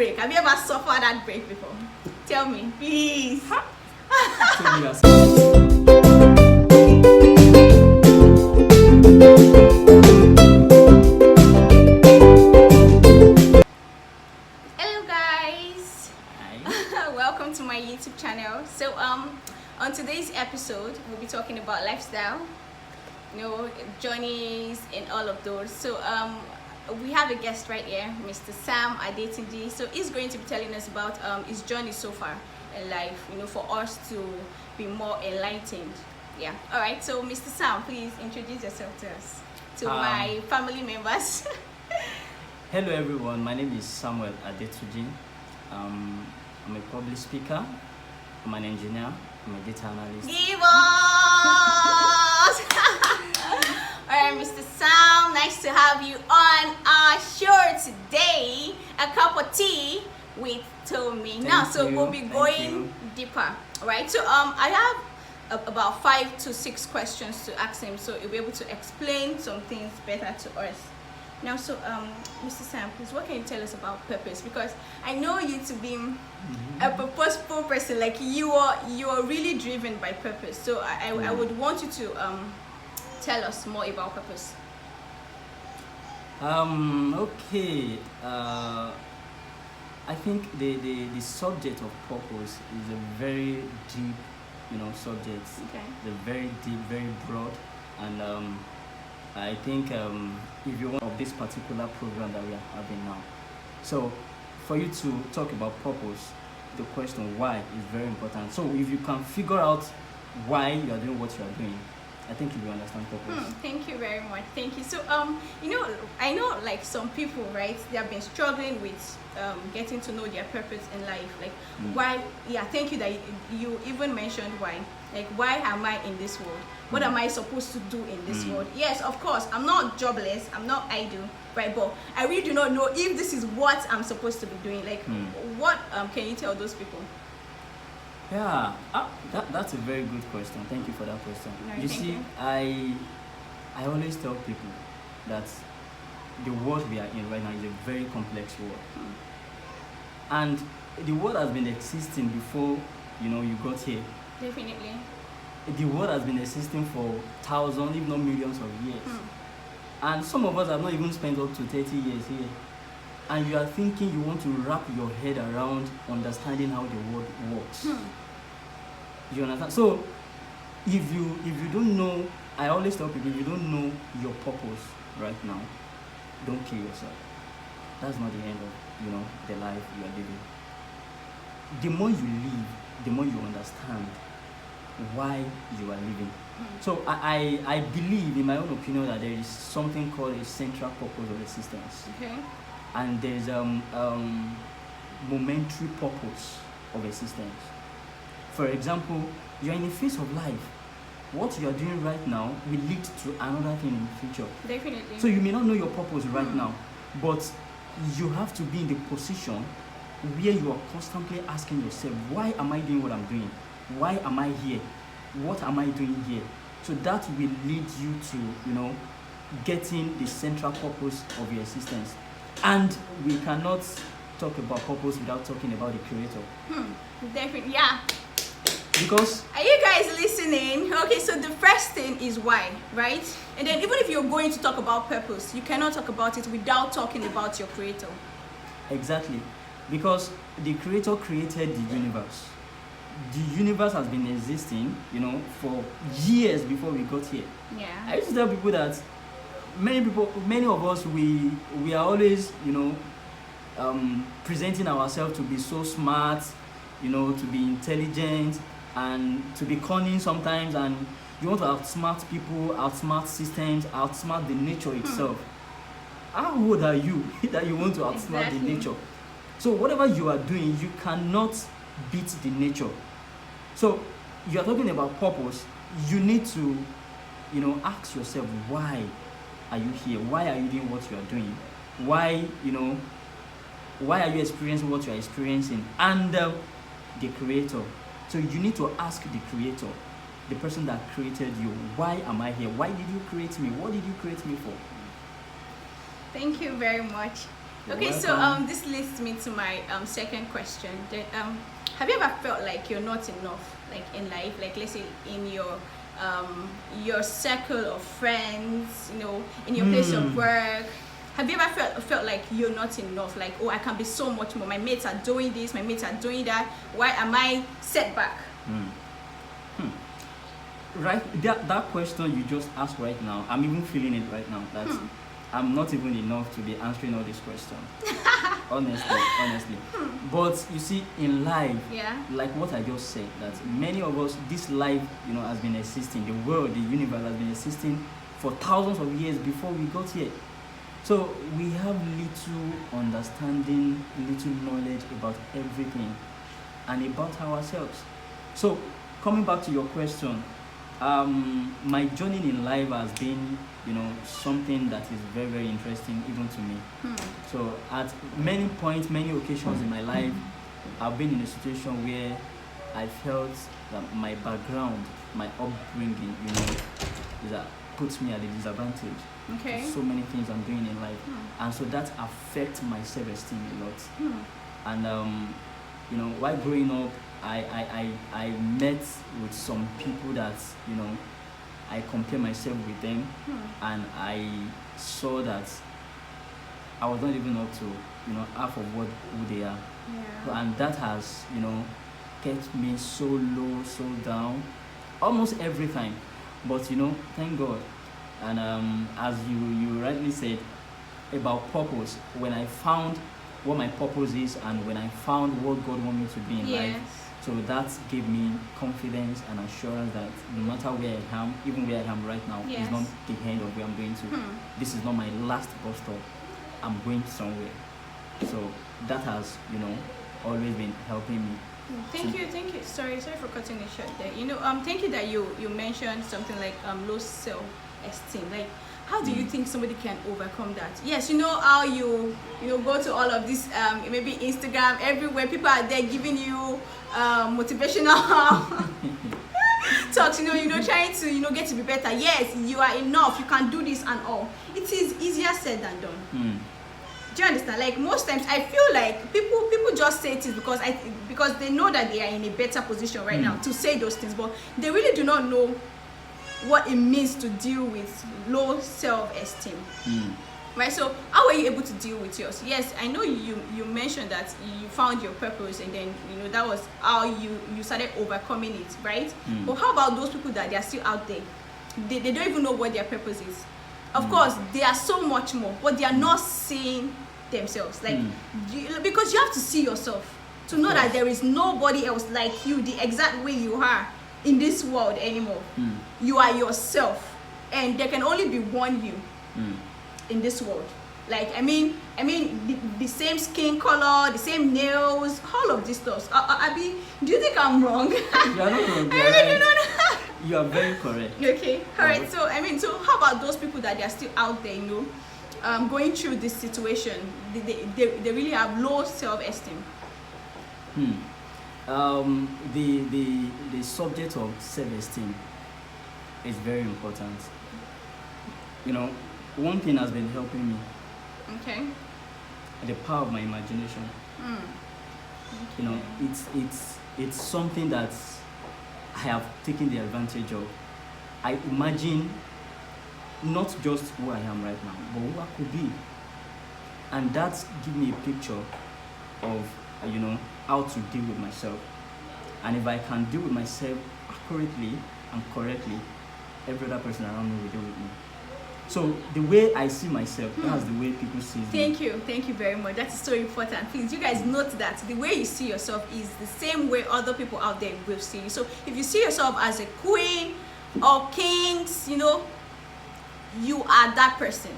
break. Have you ever suffered that break before? Tell me, please. Hello guys. Hi. Welcome to my YouTube channel. So on today's episode we'll be talking about lifestyle, journeys and all of those. So we have a guest right here, Mr. Sam Adetunji. So he's going to be telling us about his journey so far in life, for us to be more enlightened. Yeah. All right. So Mr. Sam, please introduce yourself to us, to my family members. Hello everyone, my name is Samuel Adetunji. I'm a public speaker, I'm an engineer, I'm a data analyst. Give us! Alright, Mr. Sam, nice to have you on our show today. A cup of tea with Tommy. Now, so we'll be going deeper. Alright, so I have about 5 to 6 questions to ask him, so he'll be able to explain some things better to us. Now, so Mr. Sam, please, what can you tell us about purpose? Because I know you to be a purposeful person. Like you are really driven by purpose. So I would want you to tell us more about purpose. Okay. I think the subject of purpose is a very deep, subject. Okay. It's very deep, very broad, and I think if you want of this particular program that we are having now, so for you to talk about purpose, the question why is very important. So if you can figure out why you are doing what you are doing, I think you will understand purpose. Thank you very much. Thank you. So I know like some people, right? They have been struggling with getting to know their purpose in life. Like why? Yeah. Thank you that you even mentioned why. Like, why am I in this world? What am I supposed to do in this world? Yes, of course, I'm not jobless, I'm not idle, right? But I really do not know if this is what I'm supposed to be doing. Like, what can you tell those people? Yeah, that's a very good question. Thank you for that question. No, you see, I always tell people that the world we are in right now is a very complex world. And the world has been existing before, you got here. Definitely. The world has been existing for thousands, if not millions of years. And some of us have not even spent up to 30 years here. And you are thinking you want to wrap your head around understanding how the world works. You understand? So, if you don't know, I always tell people, if you don't know your purpose right now, don't kill yourself. That's not the end of, the life you are living. The more you live, the more you understand why you are living. So I believe, in my own opinion, that there is something called a central purpose of existence. Okay. And there's momentary purpose of existence. For example, you're in a phase of life. What you are doing right now will lead to another thing in the future. Definitely. So you may not know your purpose right now, but you have to be in the position where you are constantly asking yourself, why am I doing what I'm doing? Why am I here? What am I doing here? So that will lead you to, getting the central purpose of your existence. And we cannot talk about purpose without talking about the Creator. Definitely, yeah. Because... Are you guys listening? Okay, so the first thing is why, right? And then even if you're going to talk about purpose, you cannot talk about it without talking about your Creator. Exactly. Because the Creator created the universe. The universe has been existing, for years before we got here. Yeah. I used to tell people that many of us, we are always, presenting ourselves to be so smart, to be intelligent and to be cunning sometimes, and you want to outsmart people, outsmart systems, outsmart the nature itself. How old are you that you want to outsmart the nature? So whatever you are doing, you cannot beat the nature. So you are talking about purpose. You need to, ask yourself, why are you here? Why are you doing what you are doing? Why, why are you experiencing what you are experiencing? And the Creator. So you need to ask the Creator, the person that created you, why am I here? Why did you create me? What did you create me for? Thank you very much. You're Okay, so welcome. this leads me to my second question. That have you ever felt like you're not enough, like in life, like let's say in your circle of friends, in your place of work? Have you ever felt like you're not enough? Like, oh, I can be so much more. My mates are doing this, my mates are doing that. Why am I set back? Right, that question you just asked right now, I'm even feeling it right now. That I'm not even enough to be answering all these questions. honestly. But you see, in life, Yeah. like what I just said, that many of us, this life, has been existing. The world, the universe has been existing for thousands of years before we got here. So we have little understanding, little knowledge about everything and about ourselves. So coming back to your question, my journey in life has been, something that is very, very interesting even to me. So at many points, many occasions in my life, I've been in a situation where I felt that my background, my upbringing, is that puts me at a disadvantage. Okay. So many things I'm doing in life, and so that affects my self-esteem a lot. And while growing up, I met with some people that I compare myself with them, and I saw that I was not even up to half of who they are, and that has kept me so low, so down, almost every time. But thank God. And as you rightly said about purpose, when I found what my purpose is, and when I found what God wanted me to be in life, so that gave me confidence and assurance that no matter where I am, even where I am right now, is not the end of where I'm going to. This is not my last bus stop. I'm going somewhere. So that has always been helping me. Thank you. Sorry for cutting it short there. Thank you that you mentioned something like low self-esteem. Like, how do you think somebody can overcome that? Yes, how you go to all of this maybe Instagram, everywhere, people are there giving you motivational talks, trying to get to be better. Yes, you are enough, you can do this and all. It is easier said than done. Do you understand? Like, most times I feel like people just say it is because they know that they are in a better position right now to say those things, but they really do not know what it means to deal with low self-esteem. Right? So how were you able to deal with yours? Yes, I know you mentioned that you found your purpose, and then that was how you started overcoming it, right? But how about those people that they are still out there? They don't even know what their purpose is. Of course, they are so much more, but they are not seeing themselves. Like, because you have to see yourself to know that there is nobody else like you, the exact way you are in this world anymore. You are yourself, and there can only be one you in this world. Like, I mean the same skin color, the same nails, all of these stuff. Abi, do you think I'm wrong? You are not wrong. I really don't know. You are very correct. Okay, all right. So so how about those people that they are still out there, going through this situation? They really have low self-esteem. The subject of self-esteem is very important. One thing has been helping me. Okay. The power of my imagination. It's something that I have taken the advantage of. I imagine not just who I am right now, but who I could be, and that gives me a picture of how to deal with myself. And if I can deal with myself accurately and correctly, every other person around me will deal with me. So the way I see myself, that's the way people see me. Thank you very much. That is so important. Please, you guys note that the way you see yourself is the same way other people out there will see you. So if you see yourself as a queen or kings, you are that person.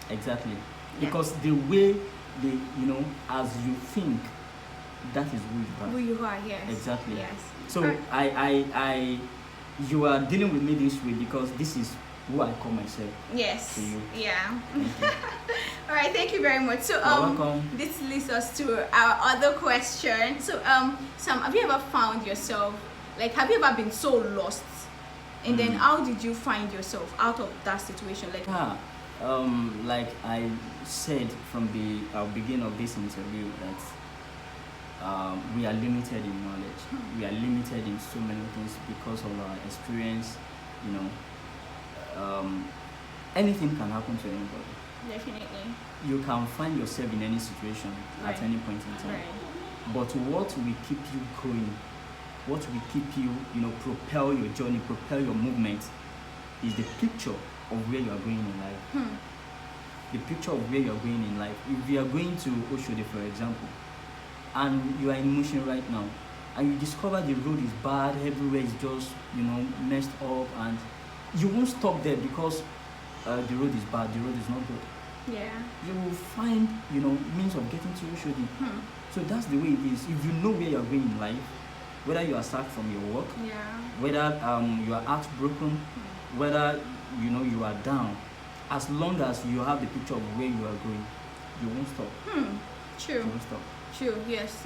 Exactly. Because the way they, as you think, that is who you are. Who you are, yes. Exactly. Yes. So you are dealing with me this way because this is who I call myself. Yes. To you. Yeah. Thank you. All right. Thank you very much. So You're welcome. this leads us to our other question. So Sam, have you ever found yourself, like, have you ever been so lost, and then how did you find yourself out of that situation? Like, Like I said from the beginning of this interview, that we are limited in knowledge. We are limited in so many things because of our experience. You know, anything can happen to anybody. Definitely. You can find yourself in any situation at Right. any point in time. Right. But what will keep you going, what will keep you, propel your journey, propel your movement, is the picture of where you are going in life. The picture of where you are going in life. If you are going to Oshodi, for example, and you are in motion right now, and you discover the road is bad, everywhere is just, messed up, and you won't stop there because the road is bad, the road is not good. Yeah. You will find, means of getting to Oshodi. So that's the way it is. If you know where you are going in life, whether you are sacked from your work, Yeah. whether you are heartbroken, whether you are down, as long as you have the picture of where you are going, you won't stop. True. You won't stop. True. Yes.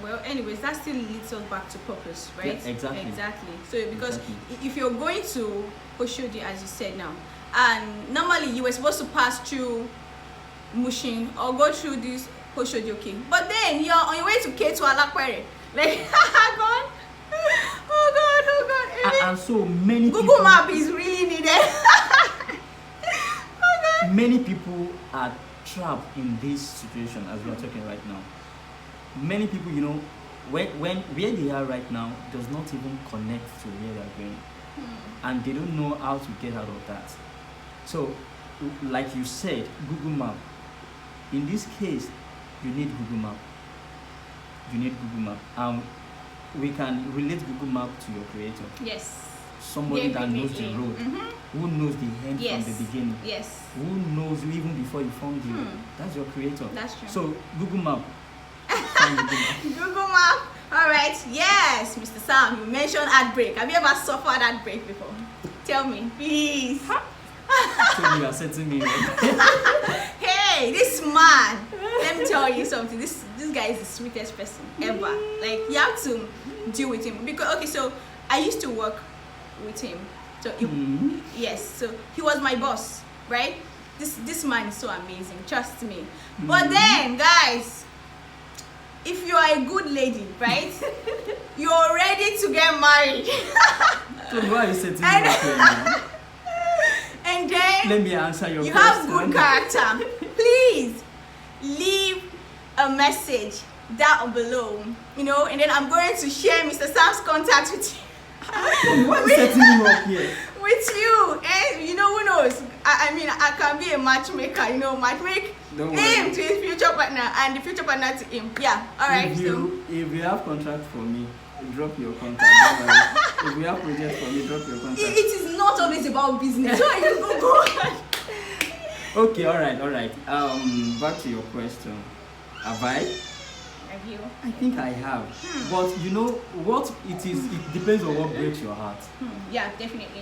Well, anyways, that still leads us back to purpose, right? Yeah, exactly. So because Exactly. if you're going to Oshodi, as you said now, and normally you were supposed to pass through Mushin or go through this Oshodi, okay, but then you're on your way to K to Alakwere, like God, oh God, And so many Google people, Map is really needed. Oh God. many people are trapped in this situation as we are talking right now. Many people, when where they are right now does not even connect to where they are going, and they don't know how to get out of that. So, like you said, Google Map. In this case, you need Google Map. You need Google Map. We can relate Google Map to your creator. Yes. Somebody that knows the Definitely. road, who knows the end Yes. from the beginning, Yes. who knows you even before you found you. That's your creator. That's true. So Google Map. Find Google Map. Google Map. All right. Yes, Mr. Sam, you mentioned heartbreak. Have you ever suffered heartbreak before? Tell me, please. So you are setting me up. Hey, this man. Let me tell you something. This guy is the sweetest person ever. Like, you have to deal with him because so I used to work with him. So yes, so he was my boss, right? This man is so amazing. Trust me. But then, guys, if you are a good lady, right? You're ready to get married. So why are you setting me up here now? And then Let me answer your you question. have good character. Please leave a message down below, and then I'm going to share Mr. Sam's contact with you. Why are you setting me up here? With you, and who knows? I mean, I can be a matchmaker. Matchmake Don't him worry. to his future partner and the future partner to him. Yeah, all right. If So you have contract for me, drop your contact. Don't worry. If you have project for me, drop your contact. it is not always about business. So you go. Okay, all right. Back to your question. Have I? Have you? I think I have. But you know what it is? It depends on what breaks your heart. Yeah, definitely.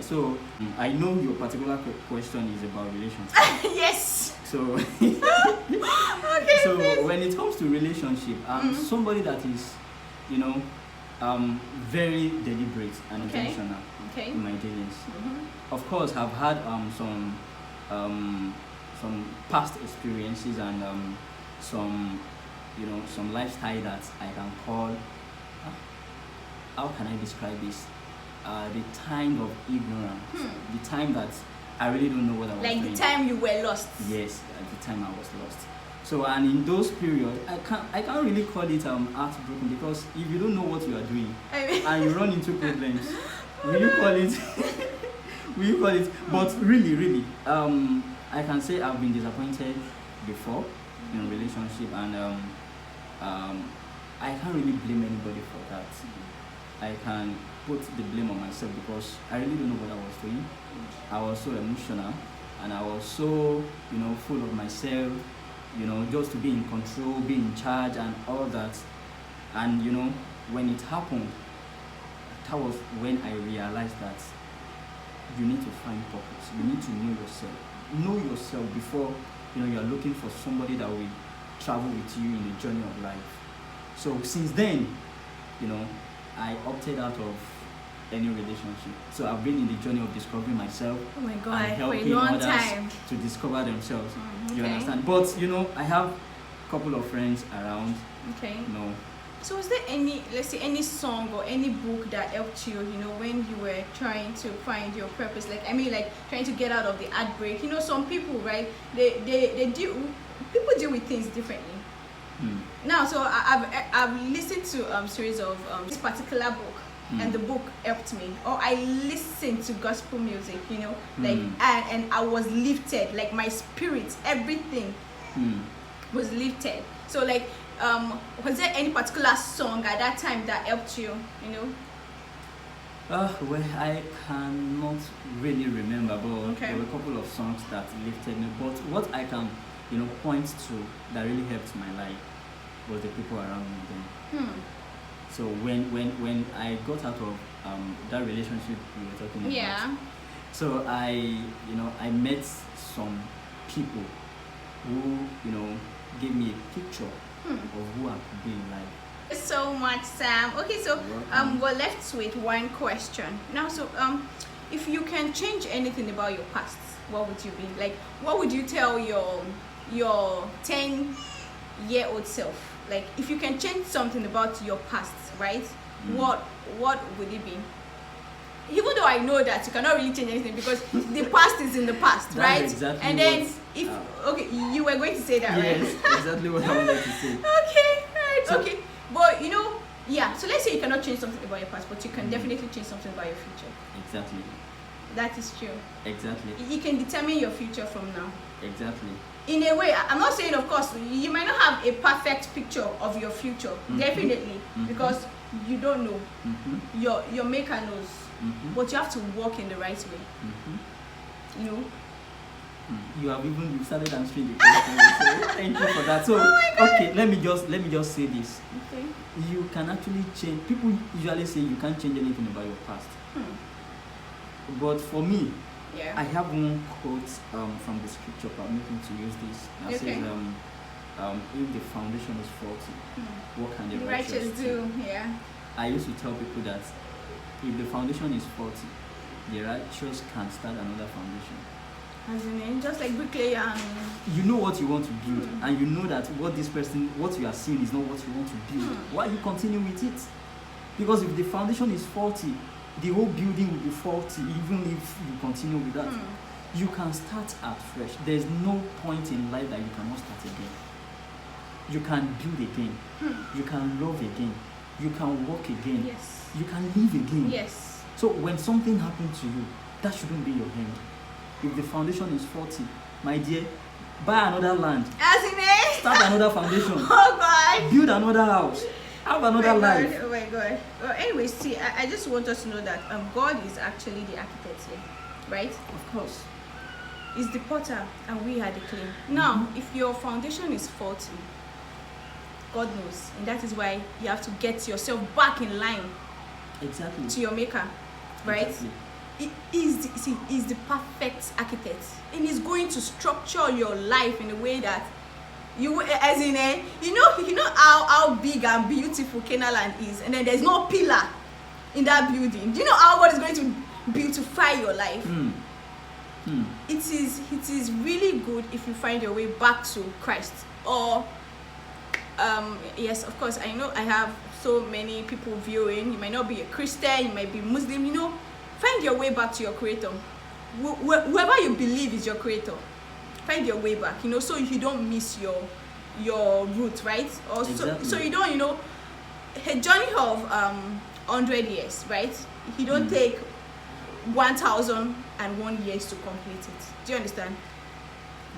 So I know your particular question is about relationship. Yes. So Okay. so please. when it comes to relationship, I'm somebody that is, very deliberate and Okay. intentional Okay. in my dealings. Of course, I've had some past experiences and some lifestyle that I can call. How can I describe this? The time of ignorance, the time that I really don't know what I was Like doing. the time you were lost. Yes, at the time I was lost. So, and in those periods, I can't really call it heartbroken, because if you don't know what you are doing I mean, and you run into problems, will you call it? Will you call it? But really, I can say I've been disappointed before in a relationship, and I can't really blame anybody for that. I can put the blame on myself because I really don't know what I was doing. I was so emotional, and I was so full of myself, just to be in control, be in charge, and all that. And when it happened, that was when I realized that you need to find purpose. You need to know yourself. Know yourself before you are looking for somebody that will travel with you in the journey of life. So since then, I opted out of any relationship. So I've been in the journey of discovering myself Oh my and God, for a helping long others time. to discover themselves. You Okay. understand? But you know, I have a couple of friends around. Okay. You know, So was there any, let's say, any song or any book that helped you, when you were trying to find your purpose? Like, I mean, like trying to get out of the heartbreak. Some people, right? They deal. People deal with things differently. Now, so I've listened to series of this particular book, and the book helped me. Or I listened to gospel music, like and I was lifted, like my spirit, everything was lifted. So like, was there any particular song at that time that helped you? Well, I cannot really remember, but Okay. there were a couple of songs that lifted me. But what I can, point to that really helped my life was the people around me then. So when I got out of that relationship we were talking about, Yeah. so I met some people who gave me a picture of who I could be in life. Thank you so much, Sam. Okay, so we're left with one question now. So if you can change anything about your past, what would you be? Like, what would you tell your 10-year-old self? Like, if you can change something about your past, right? What would it be? Even though I know that you cannot really change anything because the past is in the past, That's right? exactly and then what, okay, you were going to say that, yes, right? exactly what I wanted to say. Okay, right, So- okay. But yeah, so let's say you cannot change something about your past, but you can definitely change something about your future. Exactly. That is true. Exactly. You can determine your future from now. Exactly. In a way, I'm not saying, of course, you might not have a perfect picture of your future, definitely, because you don't know. Your maker knows, but you have to walk in the right way. You have even started answering the question. So thank you for that. So okay, let me just say this. Okay. You can actually change. People usually say you can't change anything about your past. But for me, Yeah. I have one quote from the scripture. Permitting to use this. That Okay. says, if the foundation is faulty, what can the The righteous righteous do, yeah. I used to tell people that if the foundation is faulty, the righteous can start another foundation. As in, just like bricklayer and You know what you want to build, and you know that what you are seeing is not what you want to build. Why you continue with it? Because if the foundation is faulty, the whole building will be faulty, even if you continue with that. You can start at fresh. There's no point in life that you cannot start again. You can build again. You can love again. You can walk again. yes. You can live again. Yes. So when something happens to you, that shouldn't be your end. If the foundation is faulty, my dear, buy another land, As in it. start another foundation, Oh God. build another house, have another Oh my life. God, oh my God. Well, anyway, see, I just want us to know that God is actually the architect here, right? Of course. He's the potter and we are the clay. Now, if your foundation is faulty, God knows, and that is why you have to get yourself back in line Exactly. to your maker, right? Exactly. He's the perfect architect, and he's going to structure your life in a way that you, as in you know how big and beautiful Canaan is, and then there's no pillar in that building. Do you know how God is going to beautify your life? It is really good if you find your way back to Christ. Or yes, of course, I know I have so many people viewing. You might not be a Christian, you might be Muslim. Find your way back to your creator. Whoever you believe is your creator, find your way back, so you don't miss your route, right? Or Exactly. so you don't, a journey of 100 years, right? You don't take 1,001 years to complete it. Do you understand?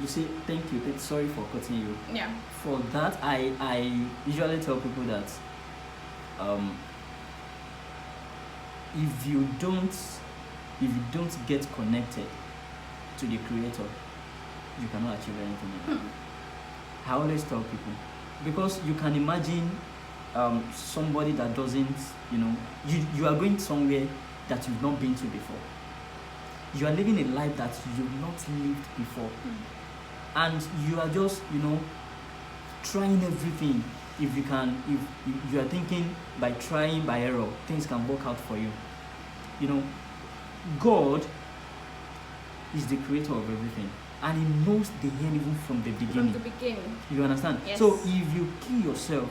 You see, thank you. Sorry for cutting you. Yeah. For that, I usually tell people that if you don't get connected to the creator, you cannot achieve anything in life. I always tell people, because you can imagine somebody that doesn't, you are going somewhere that you've not been to before. You are living a life that you've not lived before, and you are just trying everything. If you are thinking by trying by error things can work out for you, You know, God is the creator of everything, and He knows the end even from the beginning. From the beginning. You understand? Yes. So if you key yourself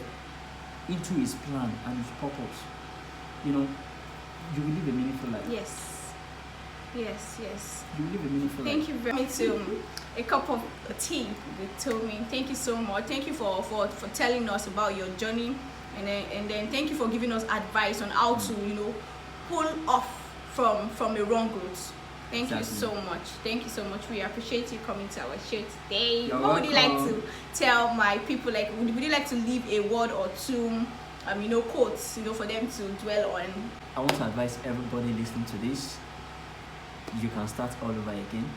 into His plan and His purpose, you know, you will live a meaningful life. Yes. Yes, yes. You will live a meaningful life. Thank you very much. To a cup of tea with Tommy. Thank you so much. Thank you for telling us about your journey, and then thank you for giving us advice on how to, you know, pull off from a wrong route. Thank you so much. Thank you so much. We appreciate you coming to our show today. You're what would you like welcome. to tell my people? Like, would you like to leave a word or two, you know, quotes, you know, for them to dwell on? I want to advise everybody listening to this. You can start all over again.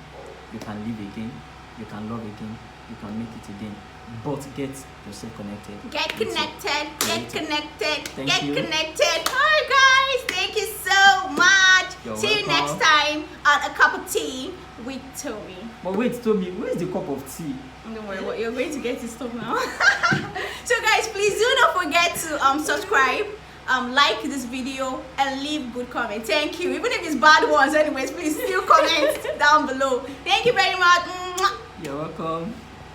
You can live again. You can love again. You can make it again. But get yourself connected. Get connected. Get connected. Thank you. Connected. Alright, guys. Thank you so much. You're See you welcome. next time at a cup of tea with Tommy. But wait, Tommy, where is the cup of tea? Don't worry, what you're going to get is stuff now. So guys, please do not forget to subscribe, like this video, and leave good comments. Thank you. Even if it's bad ones, anyways, please still comment down below. Thank you very much. You're welcome.